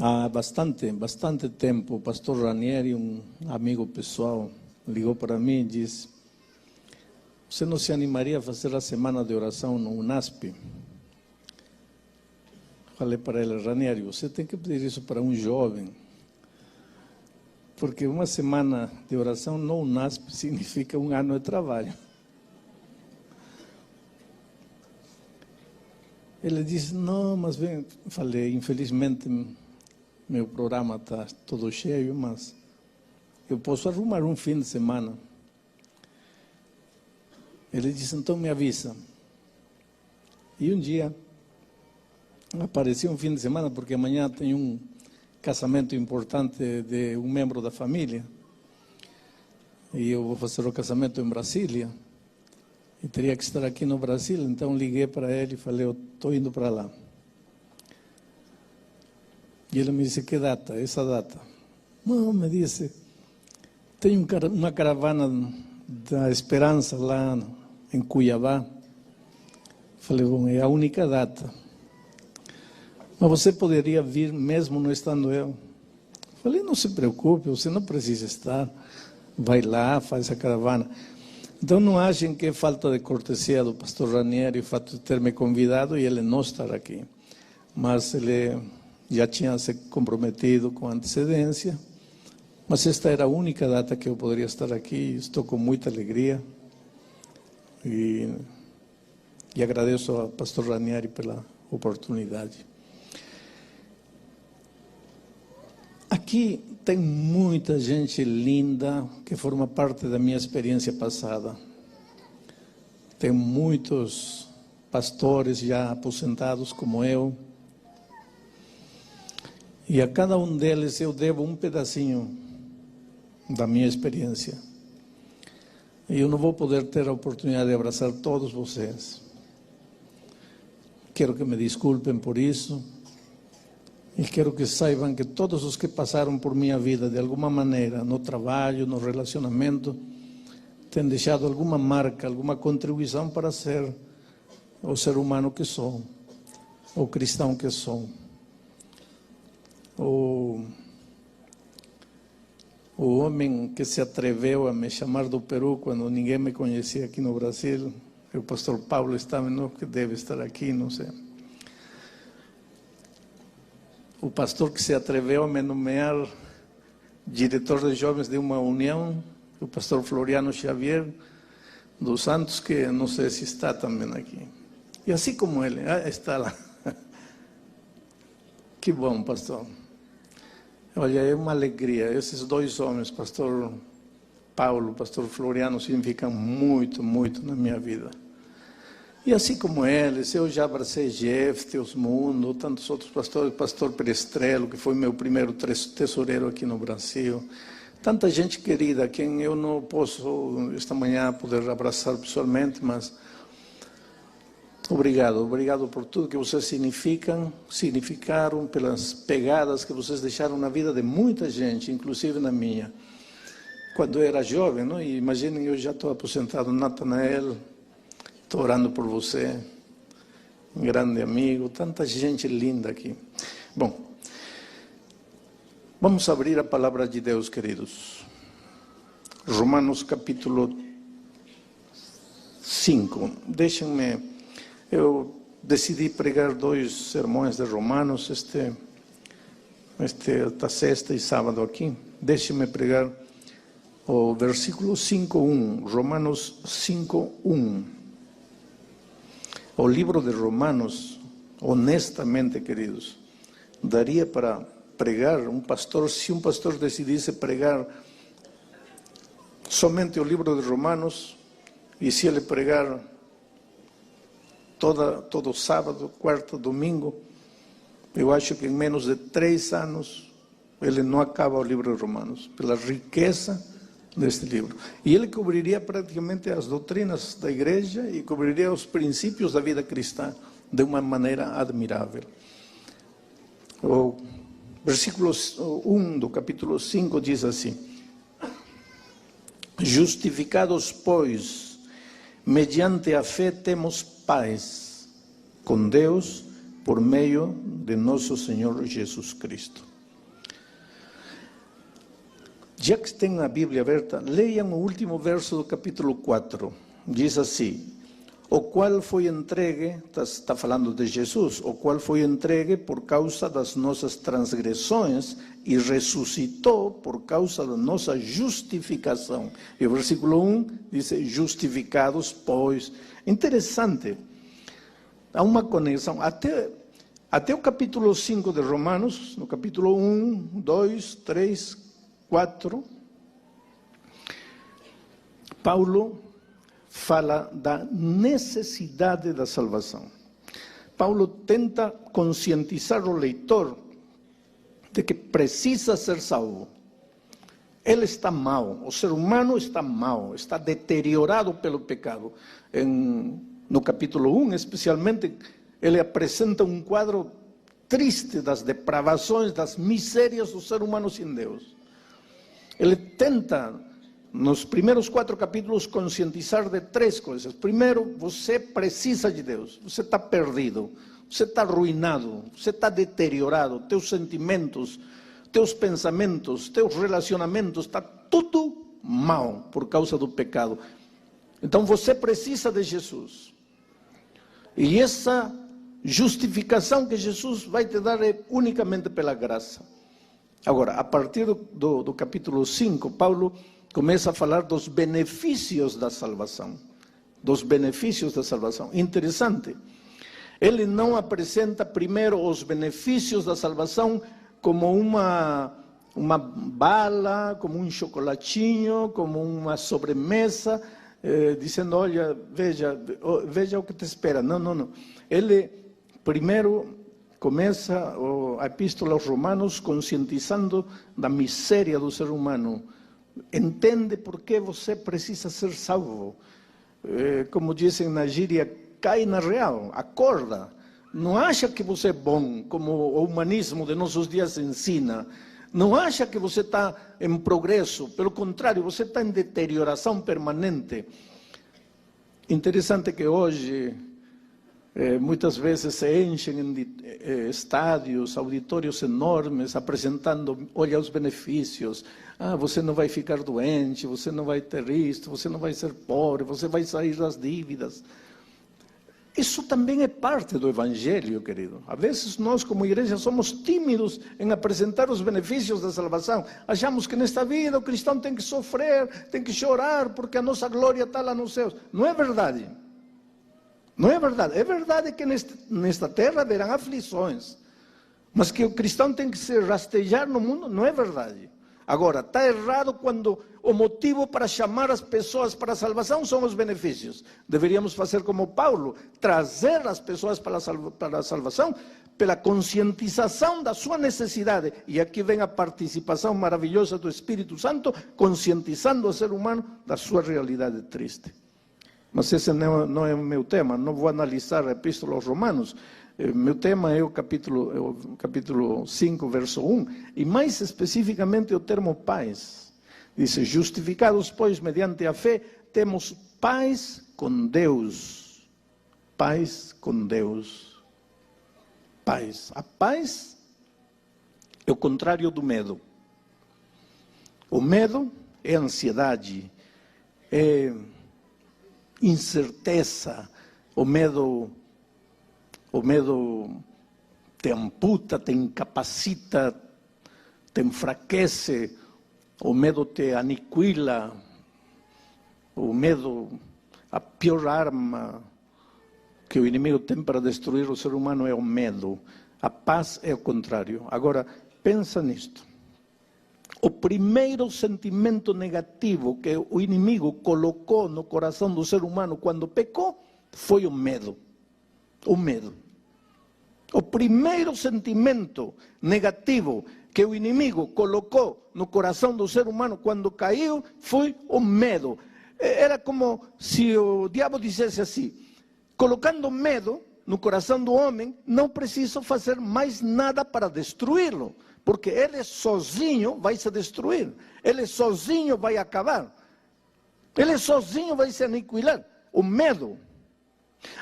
Há bastante tempo, o pastor Ranieri, um amigo pessoal, ligou para mim e disse: você não se animaria a fazer a semana de oração no UNASP? Falei para ele: Ranieri, você tem que pedir isso para um jovem, porque uma semana de oração no UNASP significa um ano de trabalho. Ele disse: não, mas vem. Falei: infelizmente meu programa está todo cheio, mas eu posso arrumar um fim de semana. Ele disse: então me avisa. E um dia apareceu um fim de semana, porque amanhã tem um casamento importante de um membro da família, e eu vou fazer o casamento em Brasília, e teria que estar aqui no Brasil. Então liguei para ele e falei: eu estou indo para lá. E ele me disse: que data? Essa data? Não, me disse, tem uma caravana da Esperança lá em Cuiabá. Falei: bom, é a única data. Mas você poderia vir mesmo não estando eu? Falei: não se preocupe, você não precisa estar. Vai lá, faz a caravana. Então não achem que é falta de cortesia do pastor Ranieri o fato de ter me convidado e ele não estar aqui. Mas ele já tinha se comprometido com antecedência. Mas esta era a única data que eu poderia estar aqui. Estou com muita alegria. E agradeço ao pastor Ranieri pela oportunidade. Aqui tem muita gente linda que forma parte da minha experiência passada. Tem muitos pastores já aposentados como eu. E a cada um deles eu devo um pedacinho da minha experiência. E eu não vou poder ter a oportunidade de abraçar todos vocês. Quero que me desculpem por isso. E quero que saibam que todos os que passaram por minha vida, de alguma maneira, no trabalho, no relacionamento, têm deixado alguma marca, alguma contribuição para ser o ser humano que sou, o cristão que sou. O homem que se atreveu a me chamar do Peru quando ninguém me conhecia aqui no Brasil, o pastor Paulo Stameno, que deve estar aqui, não sei. O pastor que se atreveu a me nomear diretor de jovens de uma união, o pastor Floriano Xavier dos Santos, que não sei se está também aqui. E assim como ele, está lá. Que bom, pastor. Olha, é uma alegria. Esses dois homens, pastor Paulo, pastor Floriano, significam muito, muito na minha vida. E assim como eles, eu já abracei Jeff, Osmundo, tantos outros pastores, pastor Perestrelo, que foi meu primeiro tesoureiro aqui no Brasil. Tanta gente querida, quem eu não posso esta manhã poder abraçar pessoalmente, mas obrigado por tudo que vocês significaram, pelas pegadas que vocês deixaram na vida de muita gente, inclusive na minha. Quando eu era jovem, não? E imaginem, eu já estou aposentado, Natanael, estou orando por você, um grande amigo, tanta gente linda aqui. Bom, vamos abrir a palavra de Deus, queridos. Romanos capítulo 5. Deixem-me... Eu decidi pregar 2 sermões de Romanos, esta sexta e sábado aqui. Deixe-me pregar o versículo 5:1, Romanos 5:1. O livro de Romanos, honestamente, queridos, daria para pregar se um pastor decidisse pregar somente o livro de Romanos, e se ele pregar todo sábado, quarta, domingo, eu acho que em menos de 3 anos ele não acaba o livro de Romanos, pela riqueza deste livro. E ele cobriria praticamente as doutrinas da igreja e cobriria os princípios da vida cristã de uma maneira admirável. O versículo 1 do capítulo 5 diz assim: justificados, pois, mediante a fé temos paz com Deus por meio de nosso Senhor Jesus Cristo. Já que tem a Bíblia aberta, leiam o último verso do capítulo 4. Diz assim: o qual foi entregue, está falando de Jesus, o qual foi entregue por causa das nossas transgressões e ressuscitou por causa da nossa justificação. E o versículo 1 diz: justificados, pois. Interessante, há uma conexão. Até o capítulo 5 de Romanos, no capítulo 1, 2, 3, 4, Paulo fala da necessidade da salvação. Paulo tenta conscientizar o leitor de que precisa ser salvo. Ele está mal, o ser humano está mal, está deteriorado pelo pecado. No capítulo 1, especialmente, ele apresenta um quadro triste das depravações, das misérias do ser humano sem Deus. Ele tenta, nos primeiros 4 capítulos, conscientizar de 3 coisas. Primeiro, você precisa de Deus, você está perdido, você está arruinado, você está deteriorado, teus sentimentos, teus pensamentos, teus relacionamentos, está tudo mal por causa do pecado. Então você precisa de Jesus. E essa justificação que Jesus vai te dar é unicamente pela graça. Agora, a partir do capítulo 5, Paulo começa a falar dos benefícios da salvação. Dos benefícios da salvação. Interessante. Ele não apresenta primeiro os benefícios da salvação como uma bala, como um chocolatinho, como uma sobremesa, dizendo: olha, veja o que te espera. Não. Ele primeiro começa a epístola aos Romanos conscientizando da miséria do ser humano. Entende por que você precisa ser salvo. Como dizem na gíria, cai na real, acorda. Não acha que você é bom, como o humanismo de nossos dias ensina. Não acha que você está em progresso. Pelo contrário, você está em deterioração permanente. Interessante que hoje, muitas vezes se enchem em estádios, auditórios enormes, apresentando: olha os benefícios. Você não vai ficar doente, você não vai ter isto, você não vai ser pobre, você vai sair das dívidas. Isso também é parte do Evangelho, querido. Às vezes nós, como igreja, somos tímidos em apresentar os benefícios da salvação. Achamos que nesta vida o cristão tem que sofrer, tem que chorar, porque a nossa glória está lá nos céus. Não é verdade. Não é verdade. É verdade que nesta terra haverão aflições. Mas que o cristão tem que se rastejar no mundo, não é verdade. Agora, está errado quando o motivo para chamar as pessoas para a salvação são os benefícios. Deveríamos fazer como Paulo, trazer as pessoas para a salvação pela conscientização da sua necessidade. E aqui vem a participação maravilhosa do Espírito Santo, conscientizando o ser humano da sua realidade triste. Mas esse não é o meu tema, não vou analisar a Epístola aos Romanos. Meu tema é o capítulo 5, verso 1, e mais especificamente o termo paz. Diz: justificados, pois, mediante a fé, temos paz com Deus. Paz com Deus. Paz. A paz é o contrário do medo. O medo é ansiedade, é incerteza, o medo te amputa, te incapacita, te enfraquece, o medo te aniquila, o medo, a pior arma que o inimigo tem para destruir o ser humano é o medo. A paz é o contrário. Agora, pensa nisto. O primeiro sentimento negativo que o inimigo colocou no coração do ser humano quando pecou foi o medo. O medo. O primeiro sentimento negativo que o inimigo colocou no coração do ser humano quando caiu foi o medo. Era como se o diabo dissesse assim: colocando medo no coração do homem, não preciso fazer mais nada para destruí-lo, porque ele sozinho vai se destruir, ele sozinho vai acabar, ele sozinho vai se aniquilar. O medo.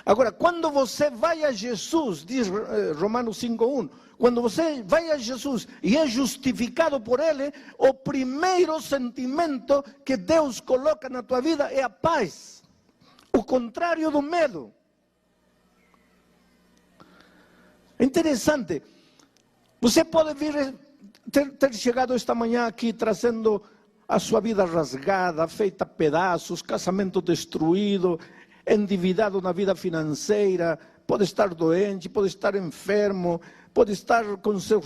Agora, quando você vai a Jesus, diz Romanos 5:1, quando você vai a Jesus e é justificado por Ele, o primeiro sentimento que Deus coloca na tua vida é a paz, o contrário do medo. É interessante, você pode vir, ter chegado esta manhã aqui trazendo a sua vida rasgada, feita a pedaços, casamento destruído, endividado na vida financeira, pode estar doente, pode estar enfermo, pode estar com seus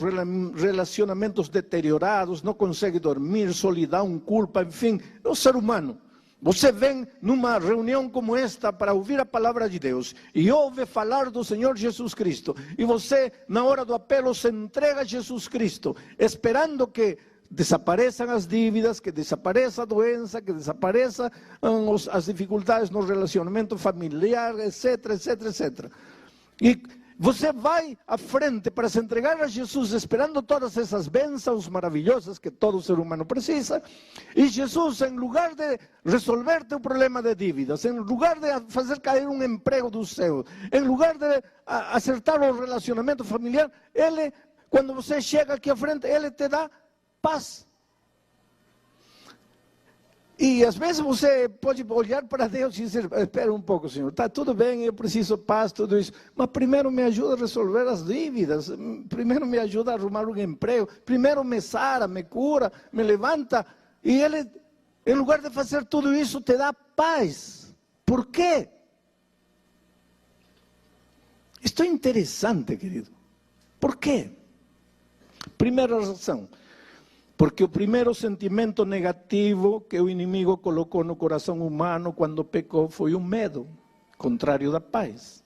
relacionamentos deteriorados, não consegue dormir, solidão, culpa, enfim, é o ser humano. Você vem numa reunião como esta para ouvir a palavra de Deus e ouve falar do Senhor Jesus Cristo, e você, na hora do apelo, se entrega a Jesus Cristo, esperando que desapareçam as dívidas, que desapareça a doença, que desapareçam as dificuldades no relacionamento familiar, etc, etc, etc. E você vai à frente para se entregar a Jesus, esperando todas essas bênçãos maravilhosas que todo ser humano precisa, e Jesus, em lugar de resolver teu problema de dívidas, em lugar de fazer cair um emprego do céu, em lugar de acertar o relacionamento familiar, Ele, quando você chega aqui à frente, Ele te dá paz. E às vezes você pode olhar para Deus e dizer: espera um pouco, Senhor, está tudo bem, eu preciso paz, tudo isso, mas primeiro me ajuda a resolver as dívidas, primeiro me ajuda a arrumar um emprego, primeiro me sara, me cura, me levanta. E Ele, em lugar de fazer tudo isso, te dá paz. Por quê? Isto é interessante, querido. Por quê? Primeira razão, porque o primeiro sentimento negativo que o inimigo colocou no coração humano quando pecou foi o medo, contrário da paz.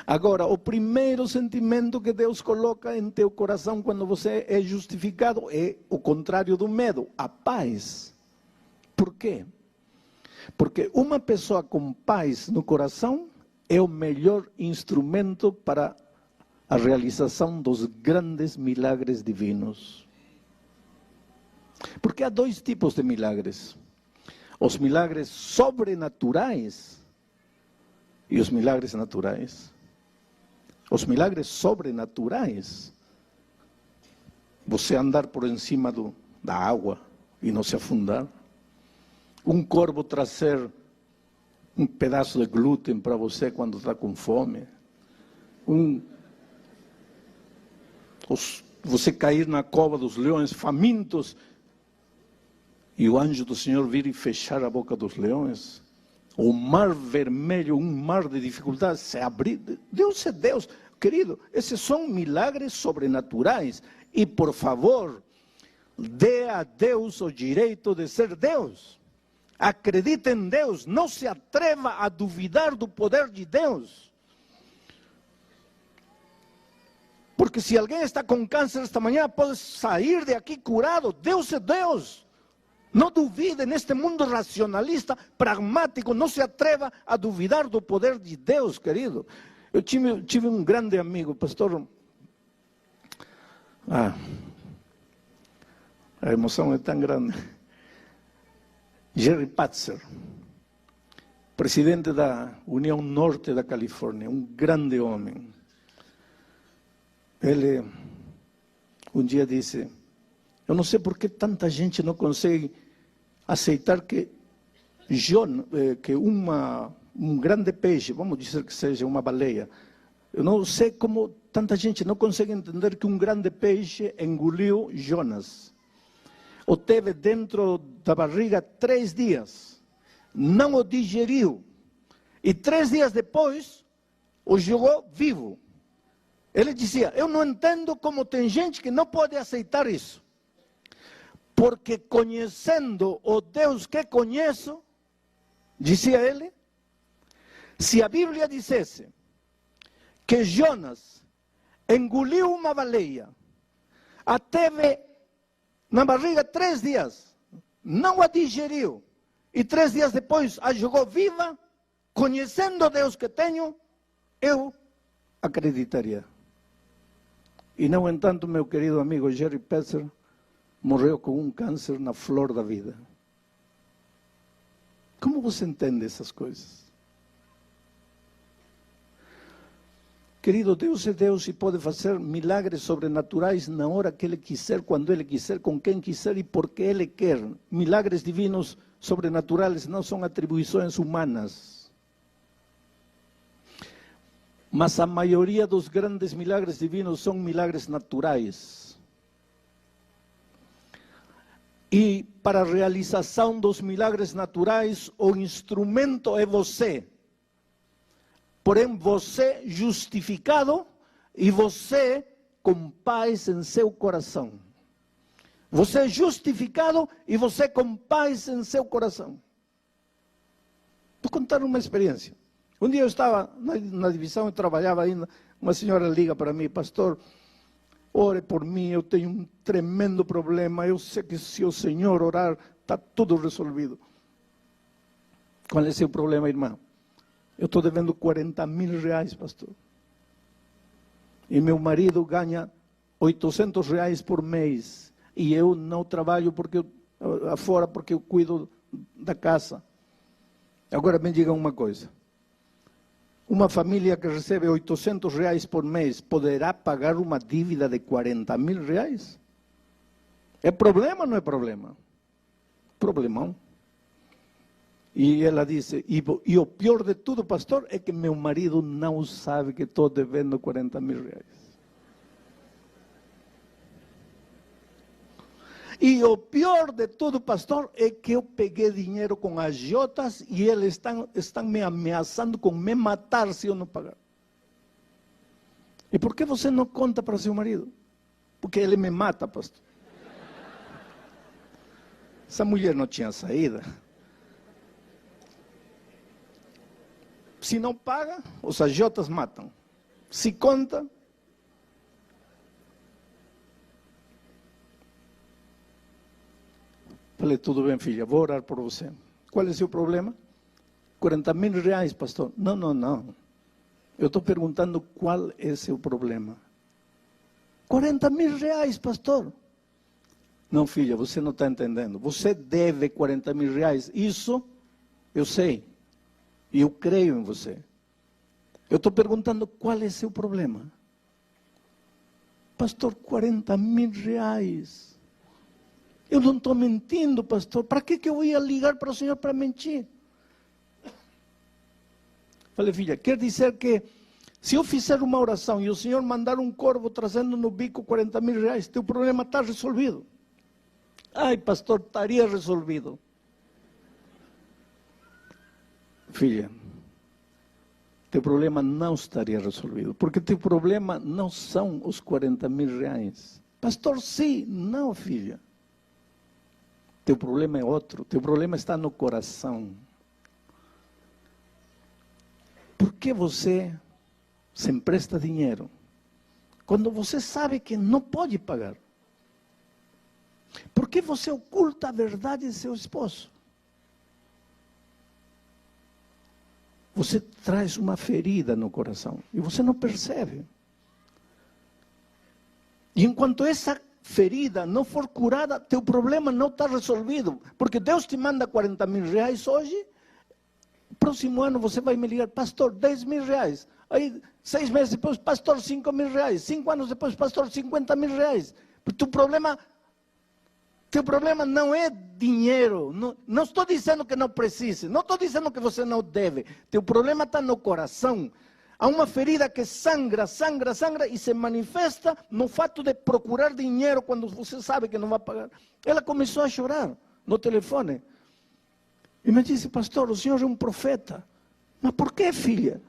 Agora, o primeiro sentimento que Deus coloca em teu coração quando você é justificado é o contrário do medo, a paz. Por quê? Porque uma pessoa com paz no coração é o melhor instrumento para a realização dos grandes milagres divinos. Porque há dois tipos de milagres: os milagres sobrenaturais e os milagres naturais. Os milagres sobrenaturais, você andar por cima da água e não se afundar, um corvo trazer um pedaço de glúten para você quando está com fome, você cair na cova dos leões famintos e o anjo do Senhor vir e fechar a boca dos leões, o mar vermelho, um mar de dificuldades, se abrir. Deus é Deus, querido, esses são milagres sobrenaturais. E por favor, dê a Deus o direito de ser Deus. Acredite em Deus, não se atreva a duvidar do poder de Deus. Porque se alguém está com câncer esta manhã, pode sair de aqui curado. Deus é Deus. Não duvide neste mundo racionalista, pragmático, não se atreva a duvidar do poder de Deus, querido. Eu tive um grande amigo, pastor. A emoção é tão grande. Jerry Patzer, presidente da União Norte da Califórnia, um grande homem. Ele um dia disse: eu não sei por que tanta gente não consegue aceitar que um grande peixe, vamos dizer que seja uma baleia, eu não sei como tanta gente não consegue entender que um grande peixe engoliu Jonas. O teve dentro da barriga 3 dias, não o digeriu, e 3 dias depois o jogou vivo. Ele dizia: eu não entendo como tem gente que não pode aceitar isso. Porque conhecendo o Deus que conheço, dizia ele, se a Bíblia dissesse que Jonas engoliu uma baleia, a teve na barriga 3 dias, não a digeriu, e 3 dias depois a jogou viva, conhecendo o Deus que tenho, eu acreditaria. E não entanto, meu querido amigo Jerry Patzer morreu com um câncer na flor da vida. Como você entende essas coisas? Querido, Deus é Deus e pode fazer milagres sobrenaturais na hora que Ele quiser, quando Ele quiser, com quem quiser e porque Ele quer. Milagres divinos sobrenaturais não são atribuições humanas. Mas a maioria dos grandes milagres divinos são milagres naturais. E para a realização dos milagres naturais, o instrumento é você. Porém, você justificado e você com paz em seu coração. Você justificado e você com paz em seu coração. Vou contar uma experiência. Um dia eu estava na divisão, eu trabalhava ainda, uma senhora liga para mim, pastor, ore por mim, eu tenho um tremendo problema, eu sei que se o Senhor orar, está tudo resolvido. Qual é o seu problema, irmão? Eu estou devendo 40 mil reais, pastor. E meu marido ganha 800 reais por mês. E eu não trabalho afora porque eu cuido da casa. Agora me diga uma coisa. Uma família que recebe 800 reais por mês poderá pagar uma dívida de 40 mil reais? É problema ou não é problema? Problemão. E ela disse, e o pior de tudo, pastor, é que meu marido não sabe que estou devendo 40 mil reais. E o pior de tudo, pastor, é que eu peguei dinheiro com agiotas e eles estão me ameaçando com me matar se eu não pagar. E por que você não conta para seu marido? Porque ele me mata, pastor. Essa mulher não tinha saída. Se não paga, os agiotas matam. Se conta, falei, tudo bem, filha, vou orar por você. Qual é o seu problema? 40 mil reais, pastor. Não. Eu estou perguntando qual é o seu problema. 40 mil reais, pastor. Não, filha, você não está entendendo. Você deve 40 mil reais. Isso eu sei. E eu creio em você. Eu estou perguntando qual é o seu problema. Pastor, 40 mil reais. Eu não estou mentindo, pastor. Para que eu ia ligar para o senhor para mentir? Falei, filha, quer dizer que se eu fizer uma oração e o senhor mandar um corvo trazendo no bico 40 mil reais, teu problema está resolvido. Ai, pastor, estaria resolvido. Filha, teu problema não estaria resolvido, porque teu problema não são os 40 mil reais. Pastor, sim, não, filha. Teu problema é outro, teu problema está no coração. Por que você se empresta dinheiro quando você sabe que não pode pagar? Por que você oculta a verdade de seu esposo? Você traz uma ferida no coração e você não percebe. E enquanto essa ferida não for curada, teu problema não está resolvido. Porque Deus te manda 40 mil reais hoje, próximo ano você vai me ligar, pastor, 10 mil reais. Aí, 6 meses depois, pastor, 5 mil reais. 5 anos depois, pastor, 50 mil reais. Teu problema não é dinheiro. Não estou dizendo que não precise. Não estou dizendo que você não deve. Teu problema está no coração. Há uma ferida que sangra e se manifesta no fato de procurar dinheiro quando você sabe que não vai pagar. Ela começou a chorar no telefone. E me disse, pastor, o senhor é um profeta. Mas por que, filha?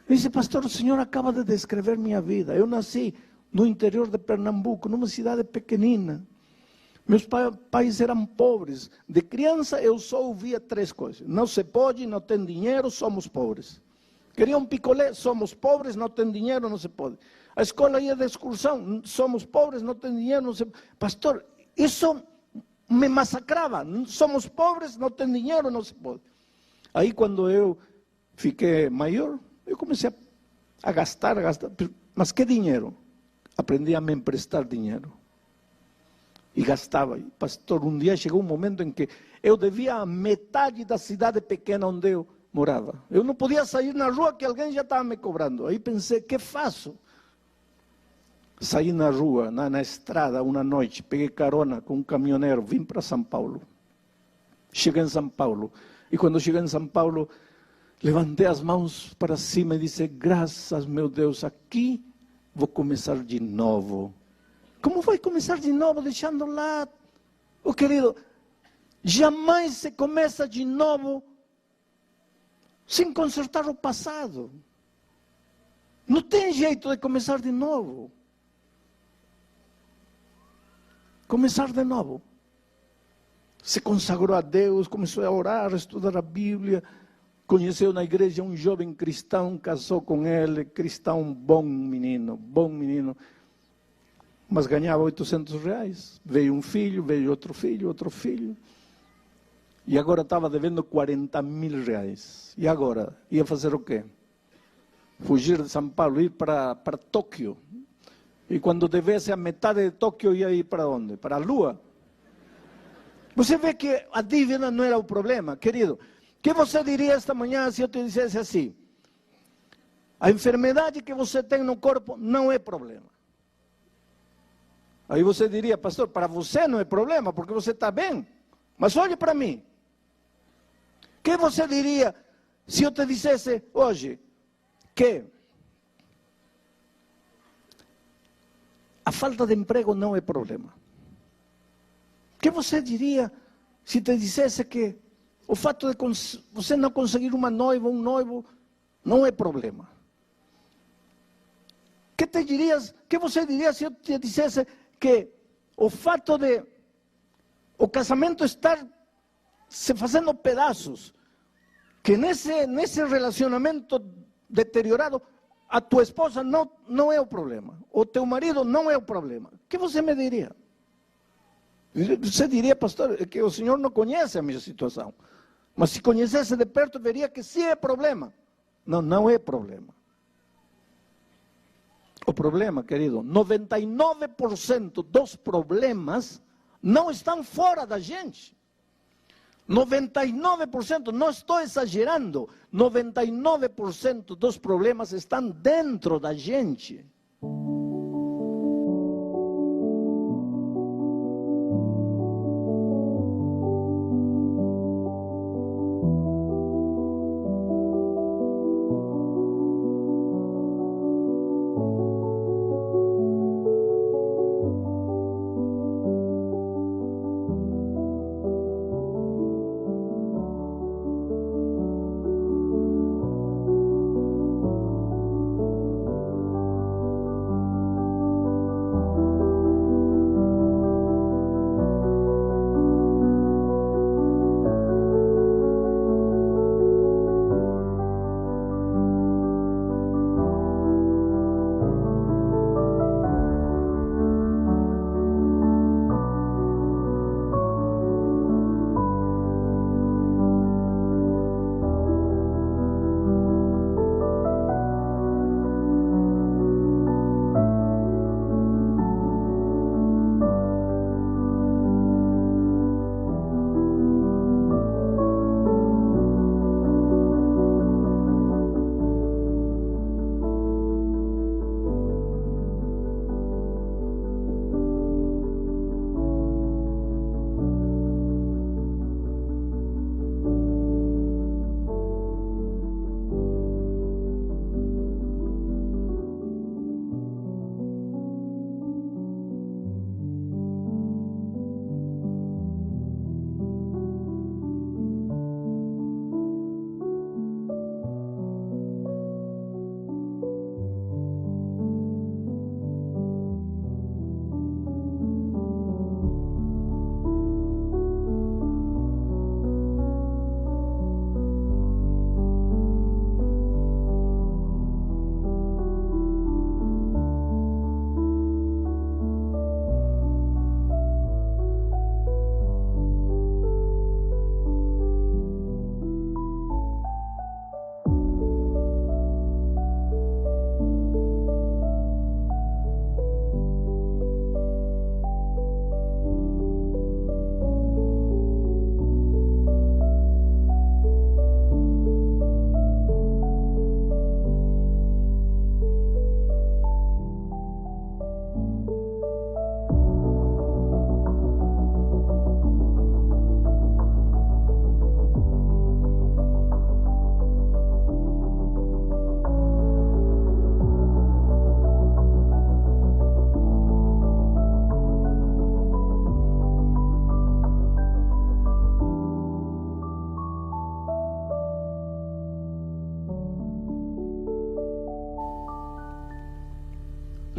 Eu disse, pastor, o senhor acaba de descrever minha vida. Eu nasci no interior de Pernambuco, numa cidade pequenina. Meus pais eram pobres. De criança eu só ouvia 3 coisas. Não se pode, não tem dinheiro, somos pobres. Queria um picolé, somos pobres, não tem dinheiro, não se pode. A escola ia de excursão, somos pobres, não tem dinheiro, não se pode. Pastor, isso me massacrava. Somos pobres, não tem dinheiro, não se pode. Aí quando eu fiquei maior, eu comecei a gastar. Mas que dinheiro? Aprendi a me emprestar dinheiro. E gastava. Pastor, um dia chegou um momento em que eu devia a metade da cidade pequena onde eu morava. Eu não podia sair na rua que alguém já estava me cobrando. Aí pensei, o que faço? Saí na rua, na estrada, uma noite, peguei carona com um caminhoneiro, vim para São Paulo. Cheguei em São Paulo. E quando cheguei em São Paulo, levantei as mãos para cima e disse, graças, meu Deus, aqui vou começar de novo. Como vai começar de novo, deixando lá? Oh, querido, jamais se começa de novo sem consertar o passado. Não tem jeito de começar de novo. Começar de novo. Se consagrou a Deus, começou a orar, a estudar a Bíblia, conheceu na igreja um jovem cristão, casou com ele, cristão, bom menino, mas ganhava R$800. Veio um filho, veio outro filho, e agora estava devendo R$40.000. E agora? Ia fazer o quê? Fugir de São Paulo, ir para Tóquio. E quando devesse a metade de Tóquio, ia ir para onde? Para a Lua. Você vê que a dívida não era o problema, querido. O que você diria esta manhã se eu te dissesse assim? A enfermidade que você tem no corpo não é problema. Aí você diria, pastor, para você não é problema, porque você está bem. Mas olhe para mim. O que você diria se eu te dissesse hoje que a falta de emprego não é problema? O que você diria se te dissesse que o fato de você não conseguir uma noiva, um noivo, não é problema? O que você diria se eu te dissesse que o fato de o casamento estar se fazendo pedaços, que nesse relacionamento deteriorado, a tua esposa não é o problema, o teu marido não é o problema? O que você me diria? Você diria, pastor, que o senhor não conhece a minha situação. Mas se conhecesse de perto, veria que sim é problema. Não, não é problema. O problema, querido, 99% dos problemas não estão fora da gente. 99%, não estou exagerando, 99% dos problemas estão dentro da gente.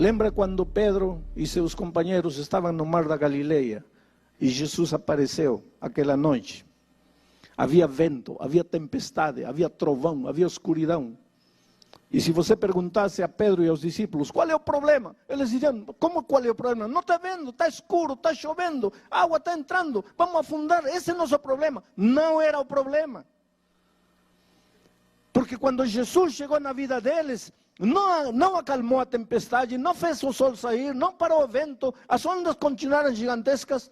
Lembra quando Pedro e seus companheiros estavam no mar da Galileia e Jesus apareceu aquela noite? Havia vento, havia tempestade, havia trovão, havia escuridão. E se você perguntasse a Pedro e aos discípulos, qual é o problema? Eles diriam, como qual é o problema? Não está vendo, está escuro, está chovendo, a água está entrando, vamos afundar, esse é o nosso problema. Não era o problema. Porque quando Jesus chegou na vida deles, não acalmou a tempestade, não fez o sol sair, não parou o vento, as ondas continuaram gigantescas.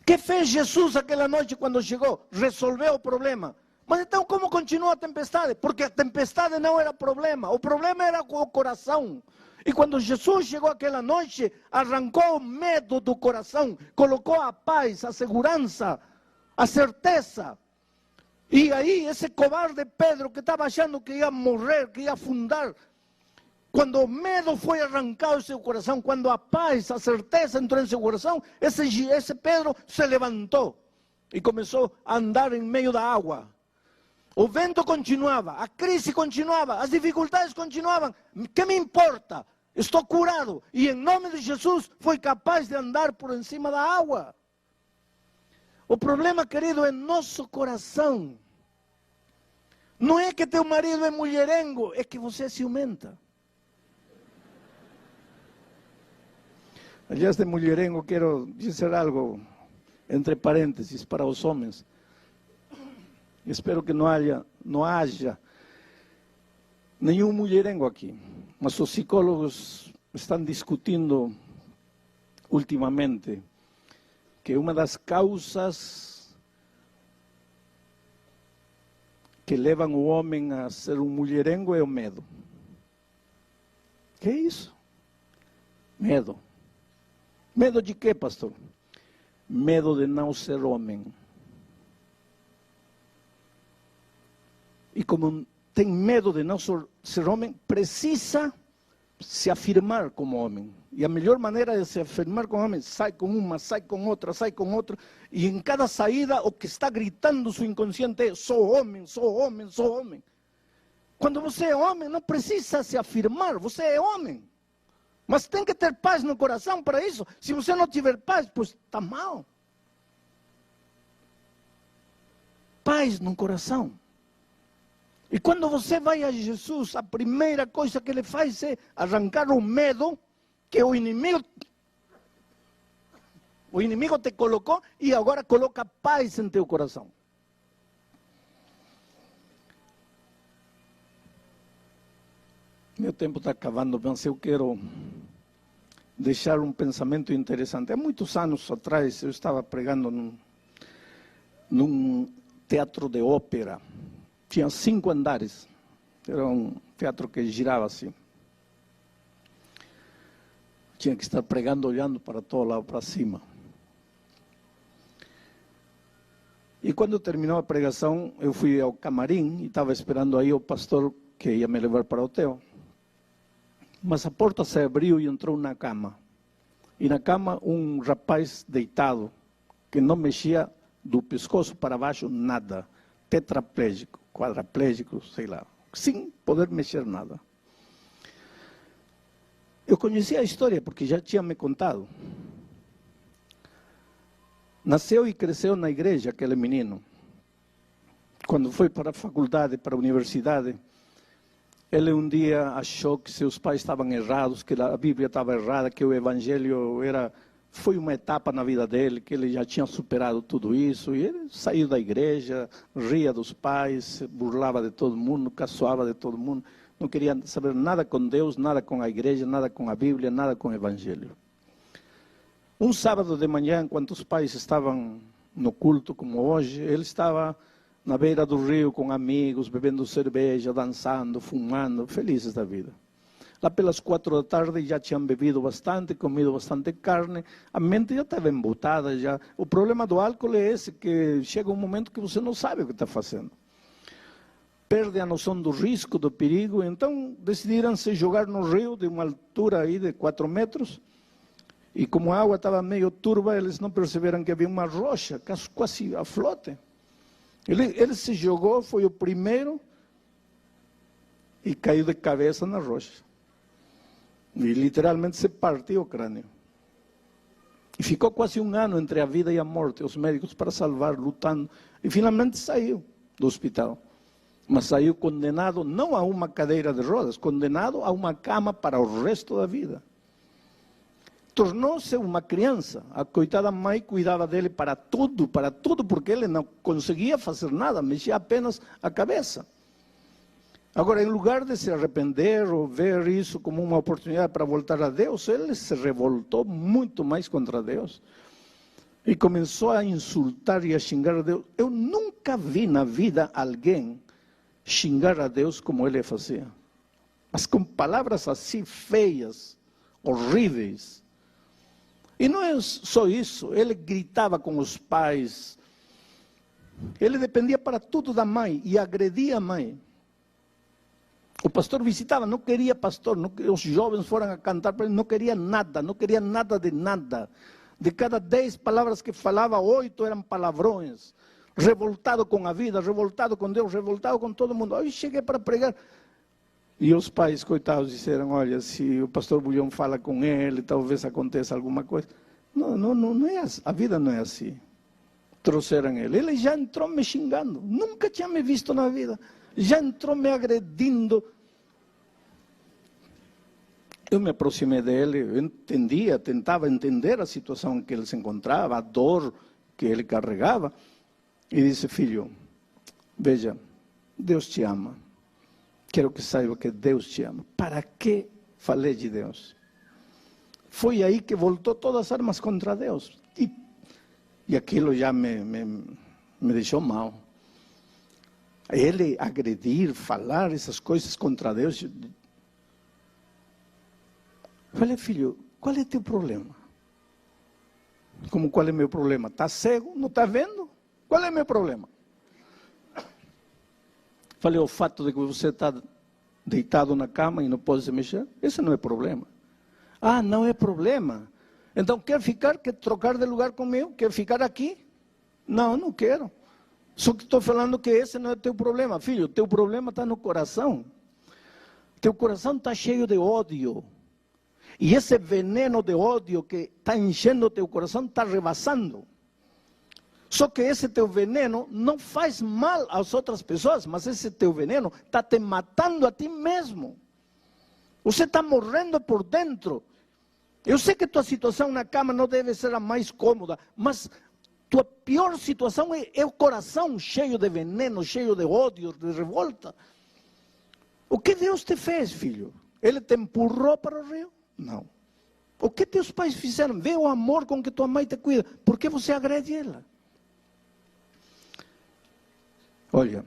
O que fez Jesus aquela noite quando chegou? Resolveu o problema. Mas então como continuou a tempestade? Porque a tempestade não era problema, o problema era o coração. E quando Jesus chegou aquela noite, arrancou o medo do coração, colocou a paz, a segurança, a certeza. E aí esse covarde Pedro que estava achando que ia morrer, que ia afundar, quando o medo foi arrancado do seu coração, quando a paz, a certeza entrou em seu coração, esse Pedro se levantou e começou a andar em meio da água. O vento continuava, a crise continuava, as dificuldades continuavam. Que me importa? Estou curado. E em nome de Jesus foi capaz de andar por cima da água. O problema, querido, é nosso coração. Não é que teu marido é mulherengo, é que você é ciumenta. Aliás, de mulherengo quero dizer algo, entre parênteses, para os homens. Espero que não haja nenhum mulherengo aqui. Mas os psicólogos estão discutindo ultimamente que uma das causas que levam o homem a ser um mulherengo é o medo. Que é isso? Medo. Medo de quê, pastor? Medo de não ser homem. E como tem medo de não ser homem, precisa se afirmar como homem. E a melhor maneira de se afirmar como homem, sai com uma, sai com outra, e em cada saída o que está gritando seu inconsciente é: sou homem, sou homem, sou homem. Quando você é homem, não precisa se afirmar, você é homem. Mas tem que ter paz no coração para isso. Se você não tiver paz, pues está mal. Paz no coração. E quando você vai a Jesus, a primeira coisa que ele faz é arrancar o medo que o inimigo te colocou e agora coloca paz em teu coração. Meu tempo está acabando, mas eu quero deixar um pensamento interessante. Há muitos anos atrás eu estava pregando num teatro de ópera. Tinha 5 andares, era um teatro que girava assim. Tinha que estar pregando, olhando para todo lado, para cima. E quando terminou a pregação, eu fui ao camarim e estava esperando aí o pastor que ia me levar para o hotel. Mas a porta se abriu e entrou na cama. E na cama um rapaz deitado, que não mexia do pescoço para baixo nada, tetraplégico, quadraplégico, sei lá, sem poder mexer nada. Eu conhecia a história porque já tinha me contado. Nasceu e cresceu na igreja aquele menino. Quando foi para a faculdade, para a universidade, ele um dia achou que seus pais estavam errados, que a Bíblia estava errada, que o Evangelho foi uma etapa na vida dele, que ele já tinha superado tudo isso, e ele saiu da igreja, ria dos pais, burlava de todo mundo, caçoava de todo mundo, não queria saber nada com Deus, nada com a igreja, nada com a Bíblia, nada com o Evangelho. Um sábado de manhã, enquanto os pais estavam no culto, como hoje, ele estava na beira do rio com amigos, bebendo cerveja, dançando, fumando, felizes da vida. Lá pelas 4 da tarde já tinham bebido bastante, comido bastante carne, a mente já estava embotada. Já. O problema do álcool é esse, que chega um momento que você não sabe o que está fazendo. Perde a noção do risco, do perigo, então decidiram se jogar no rio de uma altura aí de 4 metros, e como a água estava meio turva, eles não perceberam que havia uma rocha, quase a flote. Ele se jogou, foi o primeiro, e caiu de cabeça na rocha. E literalmente se partiu o crânio. E ficou quase um ano entre a vida e a morte, os médicos para salvar, lutando. E finalmente saiu do hospital. Mas saiu condenado não a uma cadeira de rodas, condenado a uma cama para o resto da vida. Tornou-se uma criança. A coitada mãe cuidava dele para tudo, porque ele não conseguia fazer nada, mexia apenas a cabeça. Agora, em lugar de se arrepender ou ver isso como uma oportunidade para voltar a Deus, ele se revoltou muito mais contra Deus. E começou a insultar e a xingar a Deus. Eu nunca vi na vida alguém xingar a Deus como ele fazia. Mas com palavras assim feias, horríveis. E não é só isso, ele gritava com os pais. Ele dependia para tudo da mãe e agredia a mãe. O pastor visitava, não queria pastor, os jovens foram a cantar para ele, não queria nada de nada. De cada 10 palavras que falava, 8 eram palavrões. Revoltado com a vida, revoltado com Deus, revoltado com todo mundo. Aí cheguei para pregar. E os pais, coitados, disseram, olha, se o pastor Bulhão fala com ele, talvez aconteça alguma coisa. Não é assim. A vida não é assim. Trouxeram ele. Ele já entrou me xingando. Nunca tinha me visto na vida. Já entrou me agredindo. Eu me aproximei dele, eu entendia, tentava entender a situação em que ele se encontrava, a dor que ele carregava. E disse, filho, veja, Deus te ama. Quero que saiba que Deus te ama. ¿Para que falei de Deus? Foi aí que voltou todas as armas contra Deus. E aquilo já me deixou mal. Ele agredir, falar essas coisas contra Deus. Falei, filho, qual é teu problema? Como qual é meu problema? Está cego? Não está vendo? Qual é meu problema? Falei, o fato de que você está deitado na cama e não pode se mexer, esse não é problema. Ah, não é problema? Então quer ficar, quer trocar de lugar comigo? Quer ficar aqui? Não, não quero. Só que estou falando que esse não é teu problema. Filho, teu problema está no coração. Teu coração está cheio de ódio. E esse veneno de ódio que está enchendo o teu coração está rebaçando. Só que esse teu veneno não faz mal às outras pessoas, mas esse teu veneno está te matando a ti mesmo. Você está morrendo por dentro. Eu sei que tua situação na cama não deve ser a mais cômoda, mas tua pior situação é o coração cheio de veneno, cheio de ódio, de revolta. O que Deus te fez, filho? Ele te empurrou para o rio? Não. O que teus pais fizeram? Vê o amor com que tua mãe te cuida. Por que você agrede ela? Olha,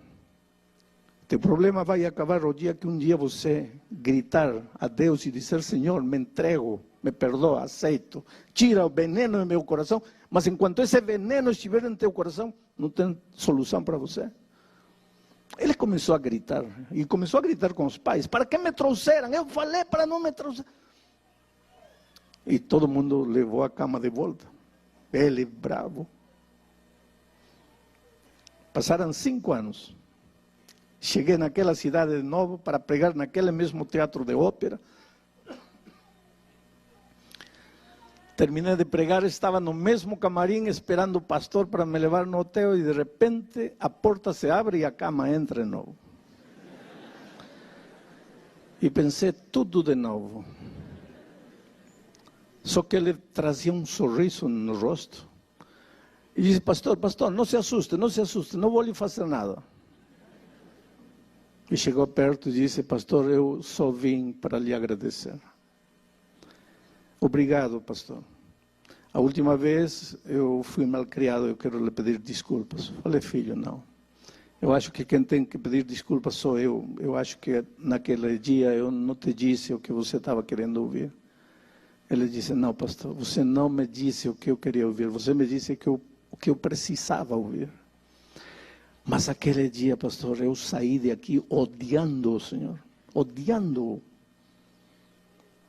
teu problema vai acabar o dia que um dia você gritar a Deus e dizer, Senhor, me entrego, me perdoa, aceito, tira o veneno do meu coração, mas enquanto esse veneno estiver em teu coração, não tem solução para você. Ele começou a gritar, e começou a gritar com os pais, para que me trouxeram? Eu falei para não me trouxer. E todo mundo levou a cama de volta, ele bravo. Passaram 5 anos. Cheguei naquela cidade de novo para pregar naquele mesmo teatro de ópera. Terminei de pregar, estava no mesmo camarim esperando o pastor para me levar no hotel e de repente a porta se abre e a cama entra de novo. E pensei tudo de novo. Só que ele trazia um sorriso no rosto. E disse, pastor, não se assuste, não vou lhe fazer nada. E chegou perto e disse, pastor, eu só vim para lhe agradecer. Obrigado, pastor. A última vez eu fui malcriado, eu quero lhe pedir desculpas. Falei, filho, não. Eu acho que quem tem que pedir desculpas sou eu. Eu acho que naquele dia eu não te disse o que você estava querendo ouvir. Ele disse, não, pastor, você não me disse o que eu queria ouvir. Você me disse o que eu precisava ouvir. Mas aquele dia, pastor, eu saí de aqui odiando o Senhor. Odiando-o.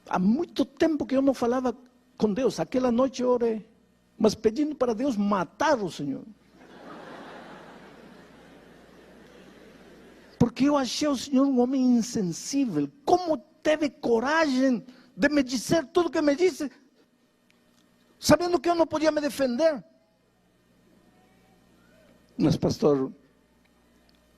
Há muito tempo que eu não falava com Deus. Aquela noite eu orei, mas pedindo para Deus matar o Senhor. Porque eu achei o Senhor um homem insensível. Como teve coragem de me dizer tudo que me disse, sabendo que eu não podia me defender. Mas, pastor,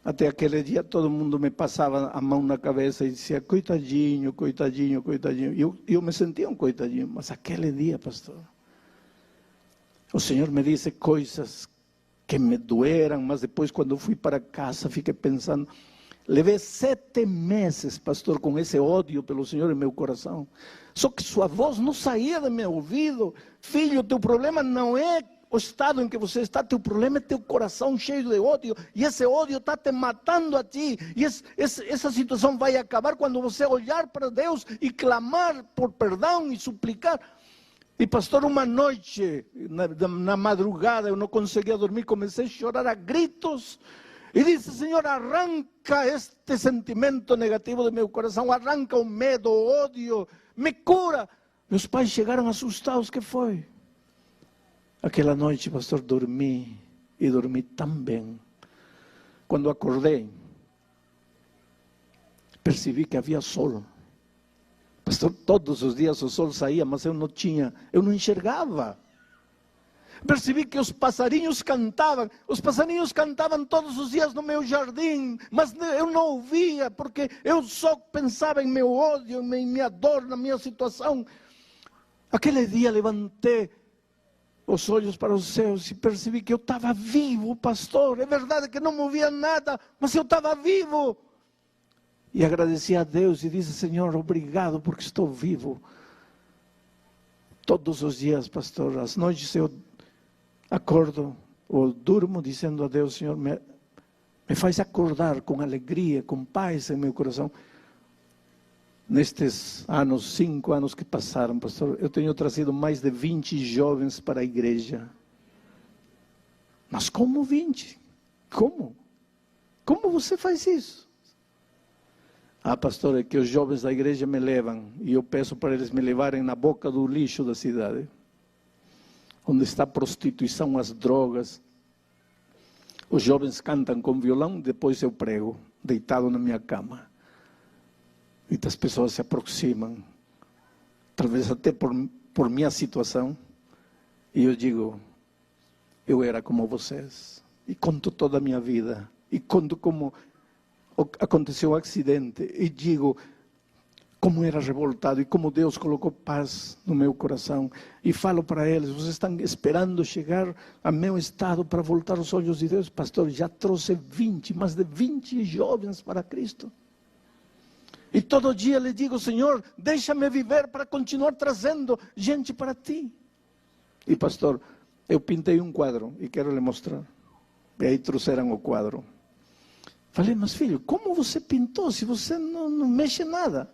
até aquele dia todo mundo me passava a mão na cabeça e dizia, coitadinho, coitadinho, coitadinho. Eu me sentia um coitadinho, mas aquele dia, pastor, o Senhor me disse coisas que me doeram, mas depois quando eu fui para casa fiquei pensando, levei 7 meses, pastor, com esse ódio pelo Senhor em meu coração. Só que sua voz não saía do meu ouvido. Filho, teu problema não é o estado em que você está, teu problema é teu coração cheio de ódio, e esse ódio está te matando a ti, e essa situação vai acabar quando você olhar para Deus e clamar por perdão e suplicar. E pastor, uma noite, na madrugada, eu não conseguia dormir, comecei a chorar a gritos, e disse, Senhor, arranca este sentimento negativo do meu coração, arranca o medo, o ódio, me cura. Meus pais chegaram assustados, o que foi? Aquela noite, pastor, dormi, e dormi tão bem. Quando acordei, percebi que havia sol. Pastor, todos os dias o sol saía, mas eu não enxergava. Percebi que os passarinhos cantavam todos os dias no meu jardim, mas eu não ouvia, porque eu só pensava em meu ódio, em minha dor, na minha situação. Aquele dia levantei os olhos para os céus e percebi que eu estava vivo, pastor. É verdade que não movia nada, mas eu estava vivo. E agradeci a Deus e disse, Senhor, obrigado porque estou vivo. Todos os dias, pastor, às noites eu acordo ou durmo dizendo a Deus, Senhor, me faz acordar com alegria, com paz em meu coração. Nestes 5 anos que passaram, pastor, eu tenho trazido mais de 20 jovens para a igreja. Mas como 20? Como? Como você faz isso? Ah, pastor, é que os jovens da igreja me levam, e eu peço para eles me levarem na boca do lixo da cidade, onde está a prostituição, as drogas. Os jovens cantam com violão, depois eu prego, deitado na minha cama. Muitas pessoas se aproximam, talvez até por minha situação, e eu digo, eu era como vocês, e conto toda a minha vida, e conto como aconteceu o acidente, e digo como era revoltado, e como Deus colocou paz no meu coração, e falo para eles, vocês estão esperando chegar ao meu estado para voltar os olhos de Deus? Pastor, já trouxe mais de 20 jovens para Cristo. E todo dia lhe digo, Senhor, deixa-me viver para continuar trazendo gente para ti. E pastor, eu pintei um quadro e quero lhe mostrar. E aí trouxeram o quadro. Falei, mas filho, como você pintou se você não mexe nada?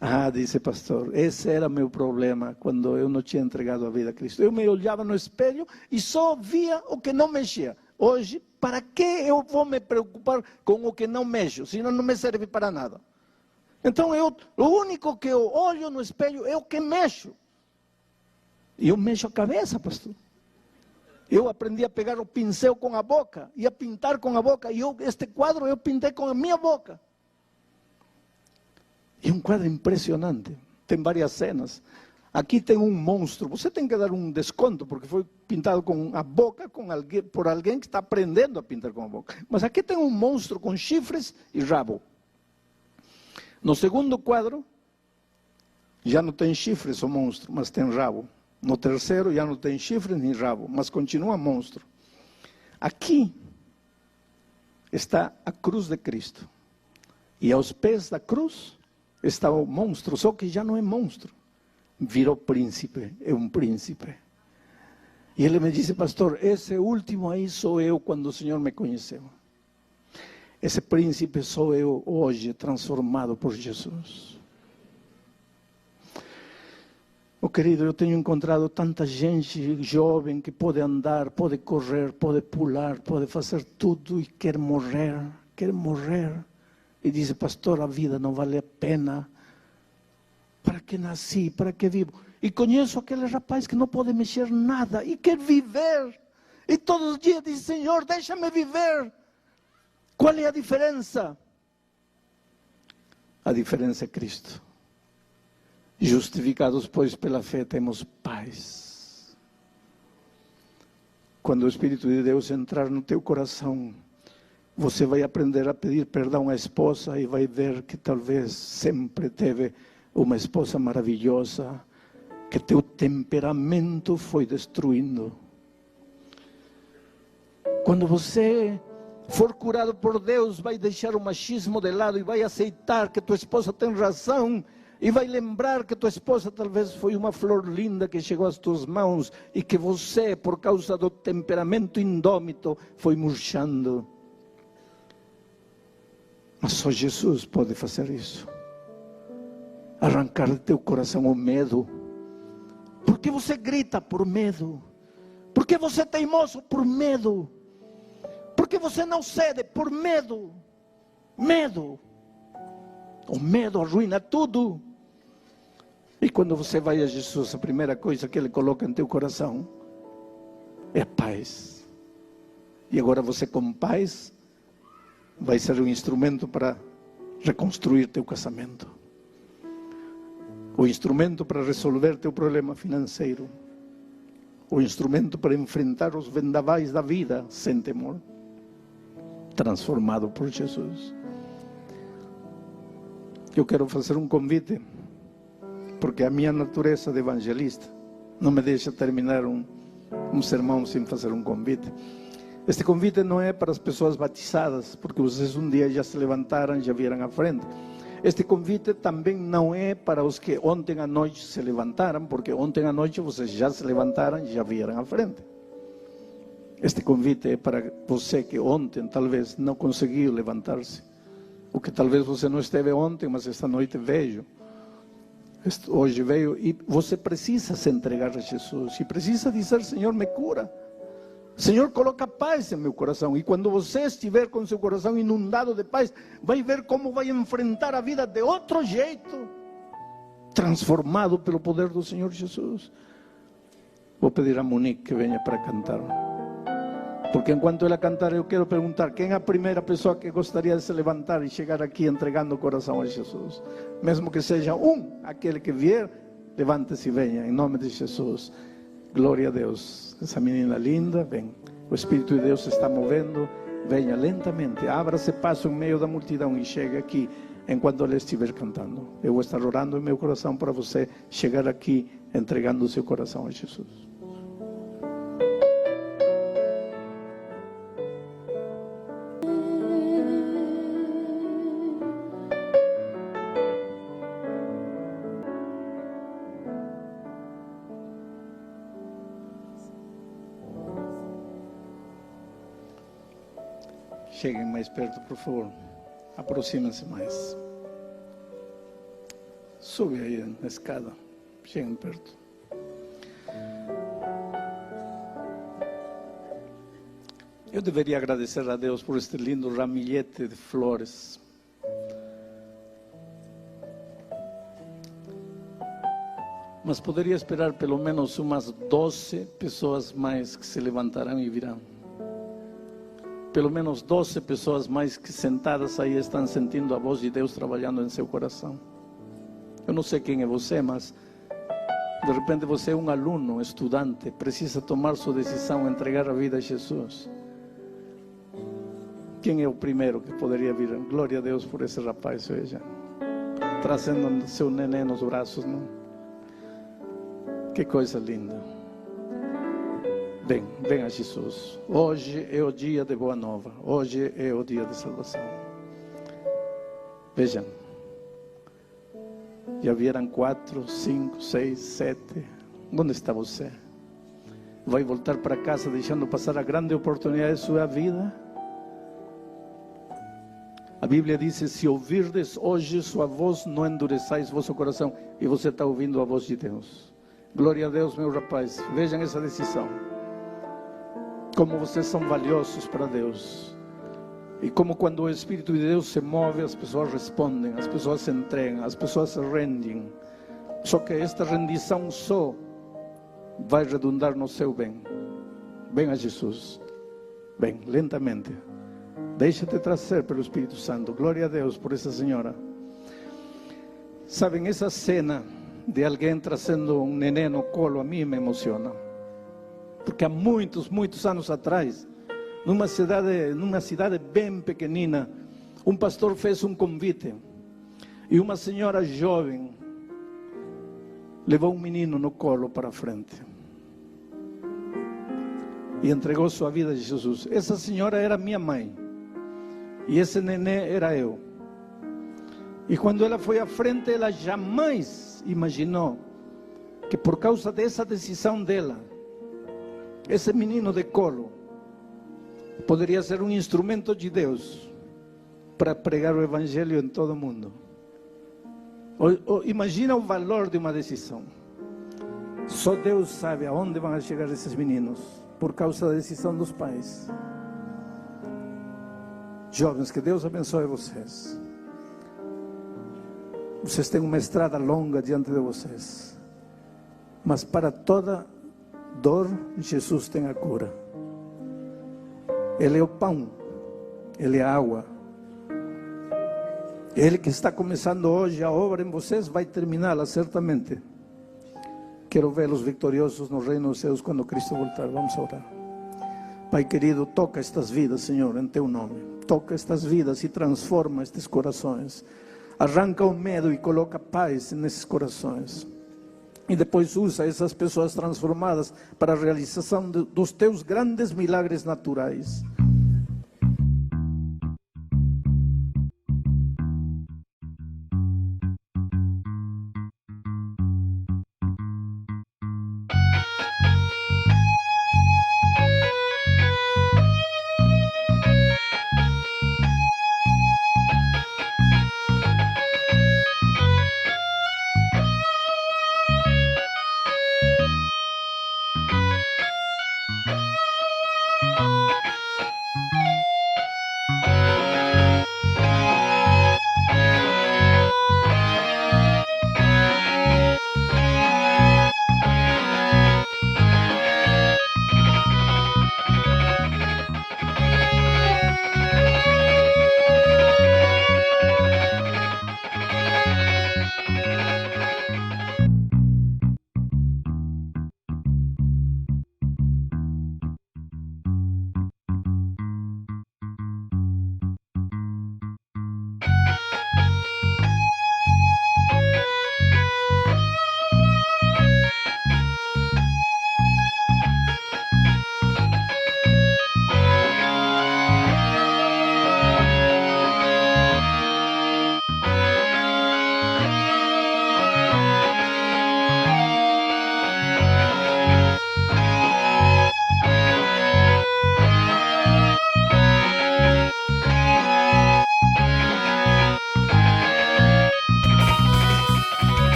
Ah, disse pastor, esse era meu problema quando eu não tinha entregado a vida a Cristo. Eu me olhava no espelho e só via o que não mexia. Hoje, para que eu vou me preocupar com o que não mexo, senão não me serve para nada? Então, o único que eu olho no espelho é o que mexo. E eu mexo a cabeça, pastor. Eu aprendi a pegar o pincel com a boca e a pintar com a boca. E este quadro eu pintei com a minha boca. E um quadro impressionante. Tem várias cenas. Aqui tem um monstro. Você tem que dar um desconto, porque foi pintado com a boca por alguém que está aprendendo a pintar com a boca. Mas aqui tem um monstro com chifres e rabo. No segundo quadro, já não tem chifres o monstro, mas tem rabo. No terceiro, já não tem chifres nem rabo, mas continua monstro. Aqui está a cruz de Cristo. E aos pés da cruz está o monstro, só que já não é monstro. Virou príncipe, é um príncipe. E ele me disse, pastor, esse último aí sou eu quando o Senhor me conheceu. Esse príncipe sou eu hoje, transformado por Jesus. Oh querido, eu tenho encontrado tanta gente jovem que pode andar, pode correr, pode pular, pode fazer tudo e quer morrer. E diz, pastor, a vida não vale a pena. Para que nasci, para que vivo? E conheço aquele rapaz que não pode mexer nada e quer viver. E todos os dias diz, Senhor, deixa-me viver. Qual é a diferença? A diferença é Cristo. Justificados, pois, pela fé, temos paz. Quando o Espírito de Deus entrar no teu coração, você vai aprender a pedir perdão à esposa e vai ver que talvez sempre teve uma esposa maravilhosa, que teu temperamento foi destruindo. Quando você for curado por Deus, vai deixar o machismo de lado e vai aceitar que tua esposa tem razão e vai lembrar que tua esposa talvez foi uma flor linda que chegou às tuas mãos e que você, por causa do temperamento indômito, foi murchando. Mas só Jesus pode fazer isso. Arrancar de teu coração o medo. Por que você grita? Por medo. Por que você é teimoso? Por medo. Por que você não cede? Por medo. Medo. O medo arruina tudo. E quando você vai a Jesus, a primeira coisa que Ele coloca em teu coração é a paz. E agora você, com paz, vai ser um instrumento para reconstruir teu casamento. O instrumento para resolver teu problema financeiro. O instrumento para enfrentar os vendavais da vida sem temor. Transformado por Jesus. Eu quero fazer um convite, porque a minha natureza de evangelista não me deixa terminar um sermão sem fazer um convite. Este convite não é para as pessoas batizadas, porque vocês um dia já se levantaram, já vieram à frente. Este convite também não é para os que ontem à noite se levantaram, porque ontem à noite vocês já se levantaram e já vieram à frente. Este convite é para você que ontem talvez não conseguiu levantar-se, ou que talvez você não esteve ontem, mas esta noite veio. Hoje veio e você precisa se entregar a Jesus e precisa dizer: Senhor, me cura. Senhor, coloca paz em meu coração. E quando você estiver com seu coração inundado de paz, vai ver como vai enfrentar a vida de outro jeito, transformado pelo poder do Senhor Jesus. Vou pedir a Monique que venha para cantar, porque enquanto ela cantar, eu quero perguntar: quem é a primeira pessoa que gostaria de se levantar e chegar aqui entregando o coração a Jesus? Mesmo que seja aquele que vier, levante-se e venha, em nome de Jesus. Glória a Deus. Essa menina linda, vem. O Espírito de Deus se está movendo. Venha lentamente, abra-se passo em meio da multidão e chegue aqui enquanto ela estiver cantando. Eu vou estar orando em meu coração para você chegar aqui entregando o seu coração a Jesus. Cheguem mais perto, por favor. Aproximem-se mais. Sube aí na escada. Cheguem perto. Eu deveria agradecer a Deus por este lindo ramilhete de flores. Mas poderia esperar pelo menos umas 12 pessoas mais que se levantarão e virão. Pelo menos 12 pessoas mais que sentadas aí estão sentindo a voz de Deus trabalhando em seu coração. Eu não sei quem é você, mas de repente você é um aluno, estudante, precisa tomar sua decisão, entregar a vida a Jesus. Quem é o primeiro que poderia vir? Glória a Deus por esse rapaz, veja, trazendo seu neném nos braços, não? Que coisa linda. Vem a Jesus. Hoje é o dia de boa nova. Hoje é o dia de salvação. Vejam. Já vieram 4, 5, 6, 7. Onde está você? Vai voltar para casa deixando passar a grande oportunidade de sua vida? A Bíblia diz: se ouvirdes hoje sua voz, não endureçais vosso coração. E você está ouvindo a voz de Deus. Glória a Deus, meu rapaz. Vejam essa decisão. Como vocês são valiosos para Deus. E como quando o Espírito de Deus se move, as pessoas respondem, as pessoas se entregam, as pessoas se rendem. Só que esta rendição só vai redundar no seu bem. Vem a Jesus. Vem, lentamente. Deixa-te trazer pelo Espírito Santo. Glória a Deus por essa senhora. Sabem, essa cena de alguém trazendo um neném no colo, a mim me emociona. Porque há muitos anos atrás, numa cidade bem pequenina, um pastor fez um convite e uma senhora jovem levou um menino no colo para frente e entregou sua vida a Jesus. Essa senhora era minha mãe e esse neném era eu. E quando ela foi à frente, ela jamais imaginou que por causa dessa decisão dela, esse menino de colo poderia ser um instrumento de Deus para pregar o Evangelho em todo o mundo. Imagina o valor de uma decisão. Só Deus sabe aonde vão chegar esses meninos por causa da decisão dos pais. Jovens, que Deus abençoe vocês. Vocês têm uma estrada longa diante de vocês, mas para toda dor, Jesus tem a cura. Ele é o pão, Ele é a água. Ele que está começando hoje a obra em vocês, vai terminá-la certamente. Quero vê-los vitoriosos no reino dos céus quando Cristo voltar. Vamos orar. Pai querido, toca estas vidas, Senhor, em Teu nome. Toca estas vidas e transforma estes corações. Arranca o medo e coloca paz nesses corações. E depois usa essas pessoas transformadas para a realização dos Teus grandes milagres naturais.